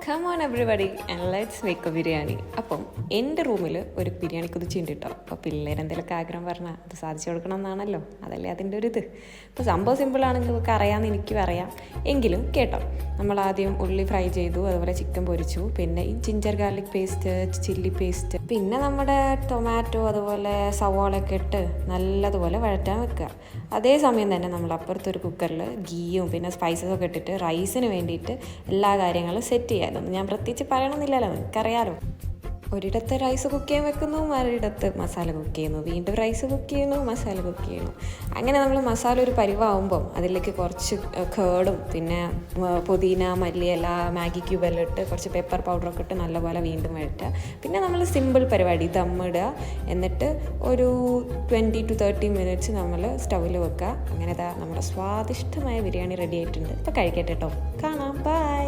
Come on everybody and let's make a biryani. അപ്പം എൻ്റെ റൂമിൽ ഒരു ബിരിയാണി കുതിച്ചുണ്ട് കേട്ടോ. അപ്പോൾ പിള്ളേരെന്തെങ്കിലുമൊക്കെ ആഗ്രഹം പറഞ്ഞാൽ അത് സാധിച്ചു കൊടുക്കണം എന്നാണല്ലോ, അതല്ലേ അതിൻ്റെ ഒരു ഇത്. അപ്പോൾ സംഭവം സിമ്പിളാണെങ്കിൽ നിങ്ങൾക്ക് അറിയാമെന്ന് എനിക്കും അറിയാം, എങ്കിലും കേട്ടോ. നമ്മൾ ആദ്യം ഉള്ളി ഫ്രൈ ചെയ്തു, അതുപോലെ ചിക്കൻ പൊരിച്ചു, പിന്നെ ഈ ginger garlic paste, chilli paste, പിന്നെ നമ്മുടെ ടൊമാറ്റോ അതുപോലെ സവാളയൊക്കെ ഇട്ട് നല്ലതുപോലെ വഴറ്റാൻ വെക്കുക. അതേസമയം തന്നെ നമ്മൾ അപ്പുറത്തൊരു കുക്കറിൽ ഗീയും പിന്നെ സ്പൈസസൊക്കെ ഇട്ടിട്ട് റൈസിന് വേണ്ടിയിട്ട് എല്ലാ കാര്യങ്ങളും സെറ്റ് ചെയ്യാമായിരുന്നു. ഞാൻ പ്രത്യേകിച്ച് പറയണമെന്നില്ലല്ലോ, നിനക്കറിയാലോ. ഒരിടത്ത് റൈസ് കുക്ക് ചെയ്യാൻ വെക്കുന്നു, മറിയിടത്ത് മസാല കുക്ക് ചെയ്യുന്നു, വീണ്ടും റൈസ് കുക്ക് ചെയ്യുന്നു, മസാല കുക്ക് ചെയ്യുന്നു. അങ്ങനെ നമ്മൾ മസാല ഒരു പരിവാകുമ്പം അതിലേക്ക് കുറച്ച് കേടും പിന്നെ പുതിന, മല്ലിയില, മാഗി ക്യൂബെല്ലാം ഇട്ട് കുറച്ച് പെപ്പർ പൗഡറൊക്കെ ഇട്ട് നല്ലപോലെ വീണ്ടും വഴറ്റുക. പിന്നെ നമ്മൾ സിമ്പിൾ പരിപാടി ദമ്മിടുക. എന്നിട്ട് ഒരു 20 to 30 minutes നമ്മൾ സ്റ്റൗവിൽ വെക്കുക. അങ്ങനെ നമ്മുടെ സ്വാദിഷ്ടമായ ബിരിയാണി റെഡി ആയിട്ടുണ്ട്. ഇപ്പോൾ കഴിക്കട്ടെ കേട്ടോ. കാണാം, ബൈ.